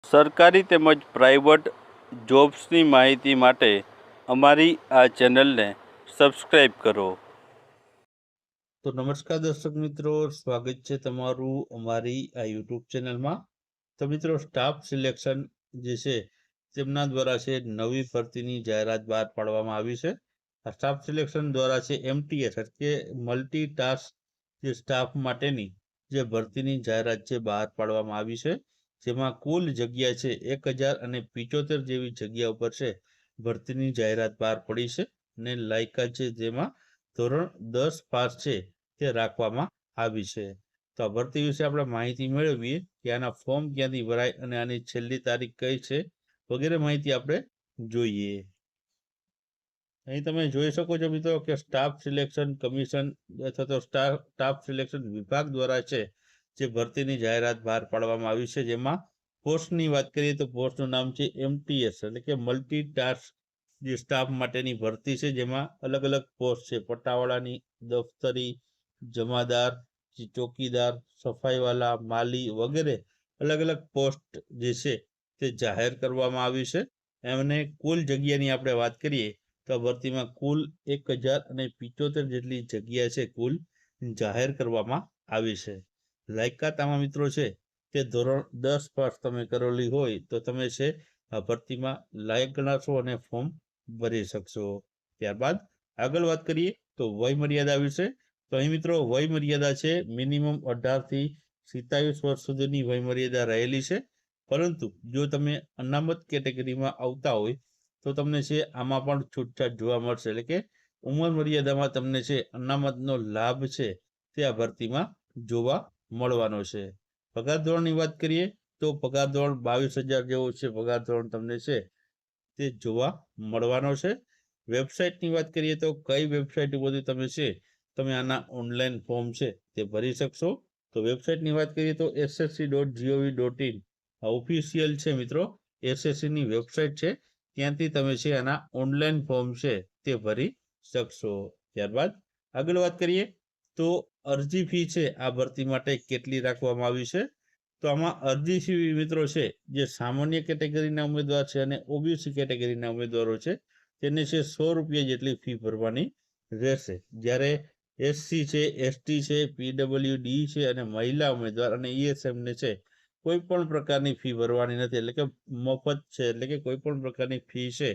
સરકારી તેમજ પ્રાઇવેટ જોબ્સની માહિતી માટે અમારી આ ચેનલને સબસ્ક્રાઈબ કરો. તો નમસ્કાર દર્શક મિત્રો, સ્વાગત છે તમારું અમારી આ યુટ્યુબ ચેનલમાં. તો મિત્રો, સ્ટાફ સિલેક્શન જે છે તેમના દ્વારા છે નવી ભરતીની જાહેરાત બહાર પાડવામાં આવી છે. આ સ્ટાફ સિલેક્શન દ્વારા છે MTS એટલે મલ્ટીટાસ્ક જે સ્ટાફ માટેની જે ભરતીની જાહેરાત છે બહાર પાડવામાં આવી છે, જેમાં કુલ જગ્યા છે 1075 જેવી જગ્યા ઉપર છે ભરતીની જાહેરાત બહાર પડી છે અને લાયકાત છે જેમાં ધોરણ 10 પાસ છે તે રાખવામાં આવી છે. તો આ ભરતી વિશે આપણે માહિતી મેળવીએ કે આના ફોર્મ ક્યાંથી ભરાય અને આની છેલ્લી તારીખ કઈ છે વગેરે માહિતી આપણે જોઈએ. અહીં તમે જોઈ શકો છો મિત્રો કે સ્ટાફ સિલેક્શન કમિશન અથવા તો સ્ટાફ સિલેક્શન વિભાગ દ્વારા છે જે ભરતીની જાહેરાત બહાર પાડવામાં આવી છે, જેમાં પોસ્ટની વાત કરીએ તો પોસ્ટનું નામ છે MTS એટલે કે મલ્ટીટાસ્ક જે સ્ટાફ માટેની ભરતી છે, જેમાં અલગ અલગ પોસ્ટ છે પટાવાળાની, દફતરી, જમાદાર, ચોકીદાર, સફાઈવાલા, માલી વગેરે અલગ અલગ પોસ્ટ જે છે તે જાહેર કરવામાં આવી છે. એમને કુલ જગ્યાની આપણે વાત કરીએ તો ભરતીમાં કુલ 1075 જેટલી જગ્યા છે કુલ જાહેર કરવામાં આવી છે. લાયકાત આમાં મિત્રો છે તે ધોરણ 10 પાસ તમે કરેલી હોય તો તમે છે આ ભરતીમાં લાયક ગણાશો અને ફોર્મ ભરી શકશો. ત્યારબાદ આગળ વાત કરીએ તો વય મર્યાદા વિશે. તો અહીં મિત્રો વય મર્યાદા છે મિનિમમ 18 થી 27 વર્ષ સુધીની વય મર્યાદા રહેલી છે, પરંતુ જો તમે અનામત કેટેગરીમાં આવતા હોય તો તમને છે આમાં પણ છૂટછાટ જોવા મળશે, એટલે કે ઉંમર મર્યાદામાં તમને છે અનામતનો લાભ છે તે આ ભરતીમાં જોવા મળવાનો છે. પગાર ધોરણની વાત કરીએ તો પગાર ધોરણ 22,000 જેવો છે પગાર ધોરણ તમને છે તે જોવા મળવાનો છે. વેબસાઇટની વાત કરીએ તો કઈ વેબસાઇટ ઉપરથી તમે આના ઓનલાઈન ફોર્મ છે તે ભરી શકશો. તો વેબસાઇટની વાત કરીએ તો ssc.gov.in ઓફિશિયલ છે મિત્રો, SSCની વેબસાઇટ છે, ત્યાંથી તમે છે આના ઓનલાઈન ફોર્મ છે તે ભરી શકશો. ત્યારબાદ આગળ વાત કરીએ તો અરજી ફી છે આ ભરતી માટે કેટલી રાખવામાં આવી છે. તો આમાં અરજી ફી મિત્રો છે જે સામાન્ય કેટેગરીના ઉમેદવાર છે અને OBC કેટેગરીના ઉમેદવારો છે તેને છે 100 રૂપિયા જેટલી ફી ભરવાની રહેશે. જ્યારે SC છે, ST છે, PWD છે અને મહિલા ઉમેદવાર અને ESM ને છે કોઈ પણ પ્રકારની ફી ભરવાની નથી, એટલે કે મફત છે, એટલે કે કોઈ પણ પ્રકારની ફી છે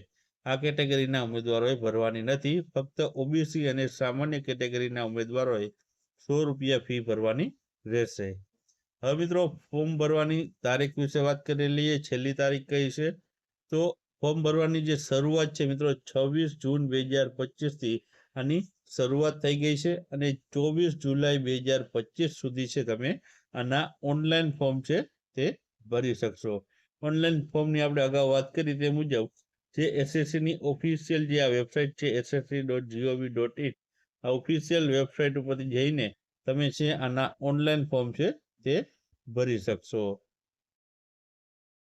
આ કેટેગરીના ઉમેદવારોએ ભરવાની નથી. ફક્ત OBC અને સામાન્ય કેટેગરીના ઉમેદવારોએ 100 રૂપિયા ફી ભરવાની રહેશે. હવે મિત્રો ફોર્મ ભરવાની તારીખ વિશે વાત કરી લઈએ. છેલ્લી તારીખ કઈ છે તો ફોર્મ ભરવાની જે શરૂઆત છે મિત્રો 26 જૂન 2025 થી આની શરૂઆત થઈ ગઈ છે અને 24 જુલાઈ 2025 સુધી છે તમે આના ઓનલાઈન ફોર્મ છે તે ભરી શકશો. ઓનલાઈન ફોર્મની આપણે અગાઉ વાત કરી તે મુજબ જે SSCની ઓફિશિયલ જે આ વેબસાઇટ છે ssc.gov.in આ ઓફિશિયલ વેબસાઇટ ઉપરથી જઈને તમે છે આના ઓનલાઈન ફોર્મ છે તે ભરી શકશો.